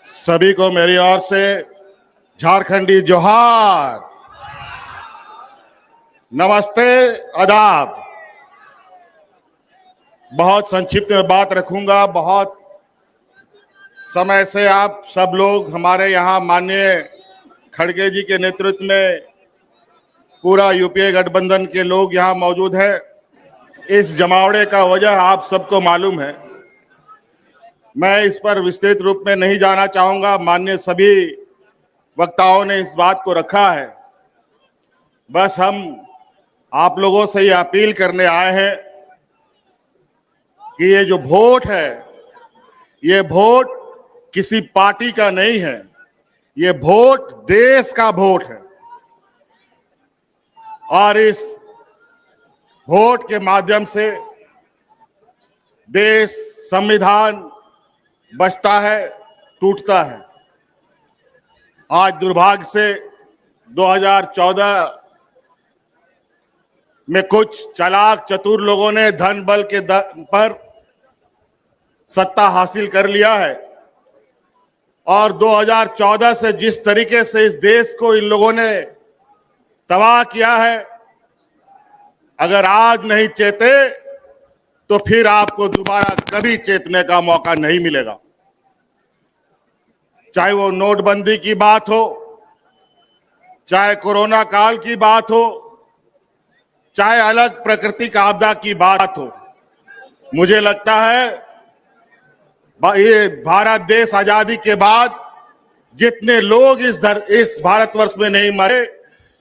सभी को मेरी ओर से झारखंडी जोहार, नमस्ते, आदाब। बहुत संक्षिप्त में बात रखूंगा। बहुत समय से आप सब लोग हमारे यहाँ माननीय खड़गे जी के नेतृत्व में पूरा यूपीए गठबंधन के लोग यहाँ मौजूद हैं। इस जमावड़े का वजह आप सबको मालूम है। मैं इस पर विस्तृत रूप में नहीं जाना चाहूंगा। माननीय सभी वक्ताओं ने इस बात को रखा है। बस हम आप लोगों से ये अपील करने आए हैं कि ये जो वोट है, ये वोट किसी पार्टी का नहीं है, ये वोट देश का वोट है। और इस वोट के माध्यम से देश, संविधान बचता है, टूटता है। आज दुर्भाग्य से 2014 में कुछ चालाक चतुर लोगों ने धन बल के पर सत्ता हासिल कर लिया है। और 2014 से जिस तरीके से इस देश को इन लोगों ने तबाह किया है, अगर आज नहीं चेते तो फिर आपको दोबारा कभी चेतने का मौका नहीं मिलेगा। चाहे वो नोटबंदी की बात हो, चाहे कोरोना काल की बात हो, चाहे अलग प्राकृतिक आपदा की बात हो। मुझे लगता है ये भारत देश आजादी के बाद जितने लोग इस भारतवर्ष में नहीं मरे,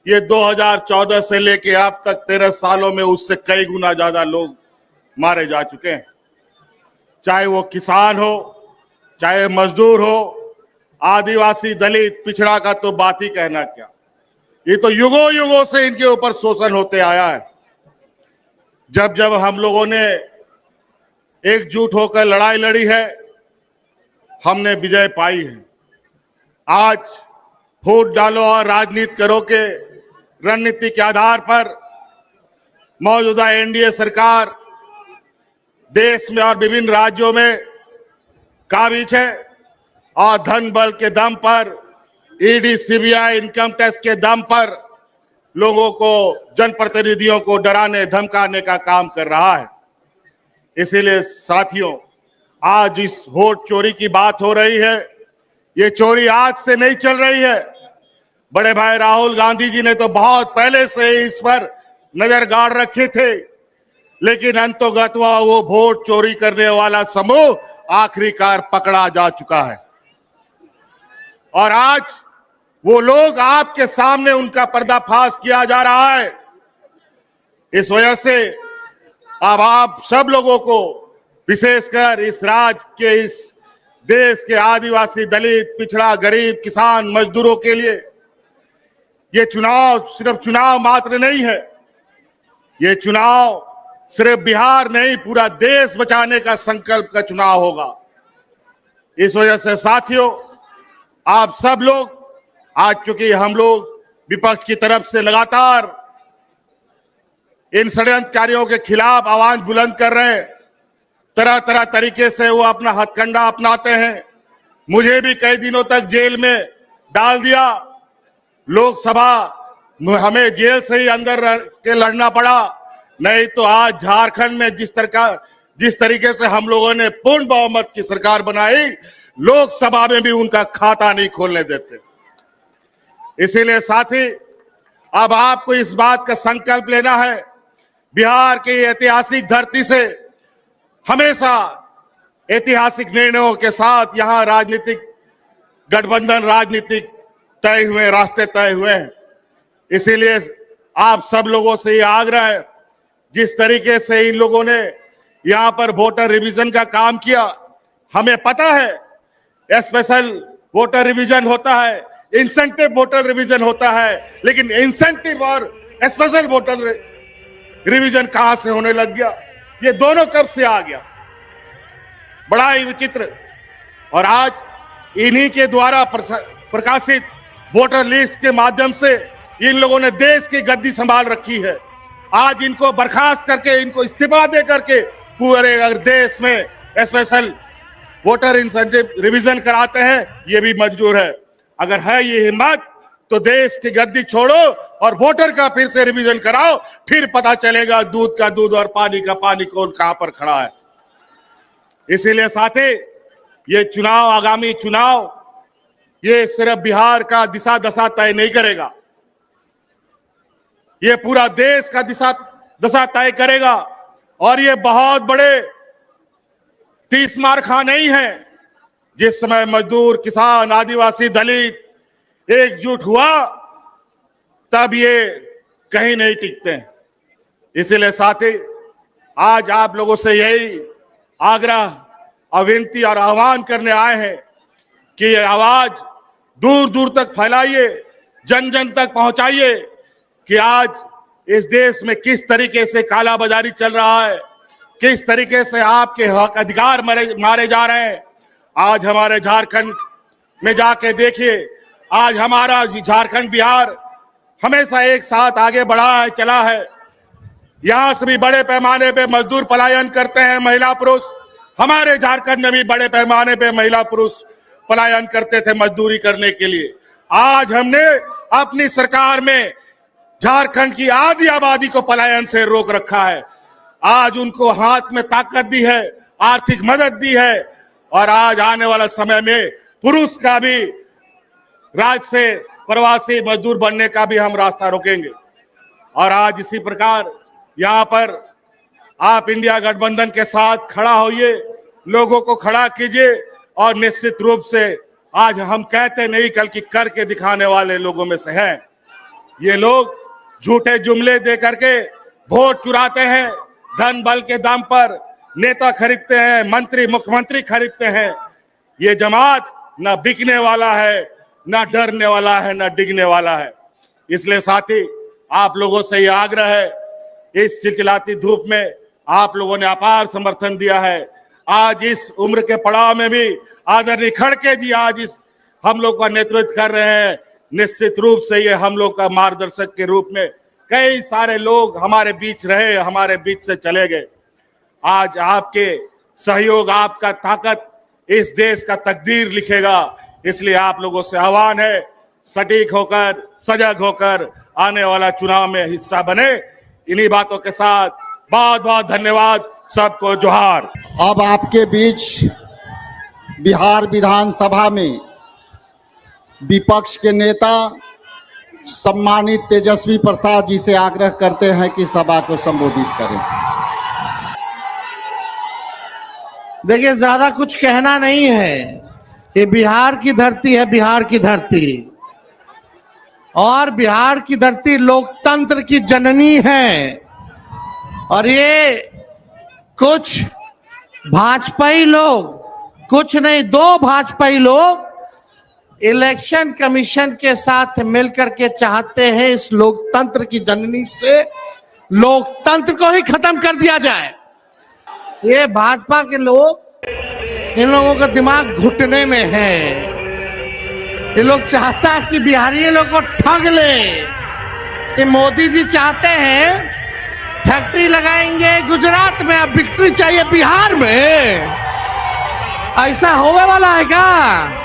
ये 2014 से लेके अब तक 13 सालों में उससे कई गुना ज्यादा लोग मारे जा चुके हैं। चाहे वो किसान हो, चाहे मजदूर हो, आदिवासी, दलित, पिछड़ा का तो बात ही कहना क्या। ये तो युगों युगों से इनके ऊपर शोषण होते आया है। जब जब हम लोगों ने एकजुट होकर लड़ाई लड़ी है, हमने विजय पाई है। आज वोट डालो और राजनीति करो के रणनीति के आधार पर मौजूदा एनडीए सरकार देश में और विभिन्न राज्यों में काबिज है। और धन बल के दम पर, ईडी, सीबीआई, इनकम टैक्स के दम पर लोगों को, जनप्रतिनिधियों को डराने धमकाने का काम कर रहा है। इसीलिए साथियों, आज इस वोट चोरी की बात हो रही है। ये चोरी आज से नहीं चल रही है। बड़े भाई राहुल गांधी जी ने तो बहुत पहले से इस पर नजर गाड़ रखे थे, लेकिन अंतोगत्वा वो वोट चोरी करने वाला समूह आखिरकार पकड़ा जा चुका है। और आज वो लोग आपके सामने, उनका पर्दाफाश किया जा रहा है। इस वजह से अब आप सब लोगों को, विशेषकर इस राज्य के, इस देश के आदिवासी, दलित, पिछड़ा, गरीब, किसान, मजदूरों के लिए ये चुनाव सिर्फ चुनाव मात्र नहीं है। ये चुनाव सिर्फ बिहार नहीं, पूरा देश बचाने का संकल्प का चुनाव होगा। इस वजह से साथियों, आप सब लोग, आज चूंकि हम लोग विपक्ष की तरफ से लगातार इन षड्यंत्रकारियों के खिलाफ आवाज बुलंद कर रहे हैं, तरह तरह तरीके से वो अपना हथकंडा अपनाते हैं। मुझे भी कई दिनों तक जेल में डाल दिया। लोकसभा हमें जेल से ही अंदर रह के लड़ना पड़ा। नहीं तो आज झारखंड में जिस तरीके से हम लोगों ने पूर्ण बहुमत की सरकार बनाई, लोकसभा में भी उनका खाता नहीं खोलने देते। इसीलिए साथी, अब आपको इस बात का संकल्प लेना है, बिहार की ऐतिहासिक धरती से हमेशा ऐतिहासिक निर्णयों के साथ यहां राजनीतिक गठबंधन, राजनीतिक तय हुए, रास्ते तय हुए हैं। इसीलिए आप सब लोगों से यह आग्रह है, जिस तरीके से इन लोगों ने यहां पर वोटर रिवीजन का काम किया, हमें पता है स्पेशल वोटर रिवीजन होता है, इंसेंटिव वोटर रिवीजन होता है, लेकिन इंसेंटिव और स्पेशल वोटर रिवीजन कहां से होने लग गया? ये दोनों कब से आ गया? बड़ा ही विचित्र। और आज इन्हीं के द्वारा प्रकाशित वोटर लिस्ट के माध्यम से इन लोगों ने देश की गद्दी संभाल रखी है। आज इनको बर्खास्त करके, इनको इस्तीफा दे करके पूरे देश में स्पेशल वोटर इंसेंटिव रिवीजन कराते हैं, ये भी मंजूर है। अगर है ये हिम्मत तो देश की गद्दी छोड़ो और वोटर का फिर से रिवीजन कराओ, फिर पता चलेगा दूध का दूध और पानी का पानी कौन कहां पर खड़ा है। इसीलिए साथी, ये चुनाव, आगामी चुनाव, ये सिर्फ बिहार का दिशा दशा तय नहीं करेगा, ये पूरा देश का दिशा दशा तय करेगा। और ये बहुत बड़े 30 मारखा नहीं है। जिस समय मजदूर, किसान, आदिवासी, दलित एकजुट हुआ, तब ये कहीं नहीं टिकते हैं। इसीलिए साथी, आज आप लोगों से यही आग्रह, विनती और आह्वान करने आए हैं कि ये आवाज दूर दूर तक फैलाइए, जन जन तक पहुंचाइए कि आज इस देश में किस तरीके से कालाबाजारी चल रहा है, किस तरीके से आपके हक अधिकार मारे जा रहे हैं। आज हमारे झारखंड में जाके देखिए, आज हमारा झारखंड, बिहार हमेशा एक साथ आगे बढ़ा है, चला है। यहां से भी बड़े पैमाने पे मजदूर पलायन करते हैं, महिला पुरुष। हमारे झारखंड में भी बड़े पैमाने पे महिला पुरुष पलायन करते थे मजदूरी करने के लिए। आज हमने अपनी सरकार में झारखंड की आधी आबादी को पलायन से रोक रखा है। आज उनको हाथ में ताकत दी है, आर्थिक मदद दी है, और आज आने वाला समय में पुरुष का भी राज्य से प्रवासी मजदूर बनने का भी हम रास्ता रोकेंगे। और आज इसी प्रकार यहाँ पर आप इंडिया गठबंधन के साथ खड़ा होइए, लोगों को खड़ा कीजिए, और निश्चित रूप से आज हम कहते नहीं बल्कि करके दिखाने वाले लोगों में से हैं। ये लोग झूठे जुमले दे करके वोट चुराते हैं, धन बल के दम पर नेता खरीदते हैं, मंत्री मुख्यमंत्री खरीदते हैं। ये जमात न बिकने वाला है, न डरने वाला है, न डिगने वाला है। इसलिए साथी, आप लोगों से यह आग्रह है, इस चिलचिलाती धूप में आप लोगों ने अपार समर्थन दिया है। आज इस उम्र के पड़ाव में भी आदरणीय खड़गे जी आज इस हम लोग का नेतृत्व कर रहे हैं। निश्चित रूप से ये हम लोग का मार्गदर्शक के रूप में कई सारे लोग हमारे बीच रहे, हमारे बीच से चले गए। आज आपके सहयोग, आपका ताकत इस देश का तकदीर लिखेगा। इसलिए आप लोगों से आह्वान है, सटीक होकर, सजग होकर आने वाला चुनाव में हिस्सा बने। इन्हीं बातों के साथ बहुत बहुत धन्यवाद, सबको जोहार। अब आपके बीच बिहार विधानसभा में विपक्ष के नेता सम्मानित तेजस्वी प्रसाद जी से आग्रह करते हैं कि सभा को संबोधित करें। देखिए, ज्यादा कुछ कहना नहीं है। ये बिहार की धरती है, बिहार की धरती, और बिहार की धरती लोकतंत्र की जननी है। और ये कुछ भाजपाई लोग, कुछ नहीं, 2 भाजपाई लोग इलेक्शन कमीशन के साथ मिलकर के चाहते हैं इस लोकतंत्र की जननी से लोकतंत्र को ही खत्म कर दिया जाए। ये भाजपा के लोग, इन लोगों का दिमाग घुटने में है। ये लोग चाहता है कि बिहारी लोग को ठग ले। ये मोदी जी चाहते हैं फैक्ट्री लगाएंगे गुजरात में, अब विक्ट्री चाहिए बिहार में। ऐसा होने वाला है क्या?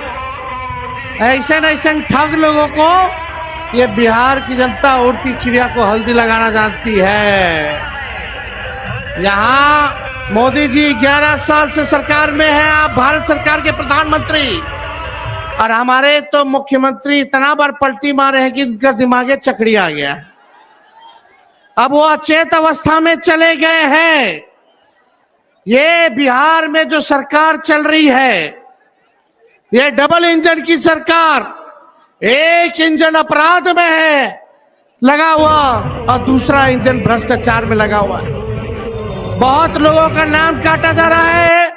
ऐसे ठग लोगों को ये बिहार की जनता उड़ती चिड़िया को हल्दी लगाना जानती है। यहाँ मोदी जी 11 साल से सरकार में है, आप भारत सरकार के प्रधानमंत्री, और हमारे तो मुख्यमंत्री इतना बार पलटी मारे हैं कि उनका दिमागे चकड़ी आ गया। अब वो अचेत अवस्था में चले गए हैं। ये बिहार में जो सरकार चल रही है, ये डबल इंजन की सरकार, एक इंजन अपराध में है लगा हुआ और दूसरा इंजन भ्रष्टाचार में लगा हुआ है। बहुत लोगों का नाम काटा जा रहा है।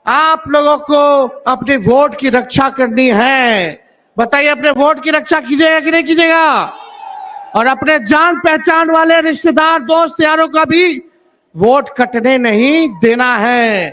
आप लोगों को अपने वोट की रक्षा करनी है। बताइए, अपने वोट की रक्षा कीजिएगा कि नहीं कीजिएगा? और अपने जान पहचान वाले रिश्तेदार, दोस्त यारों का भी वोट कटने नहीं देना है।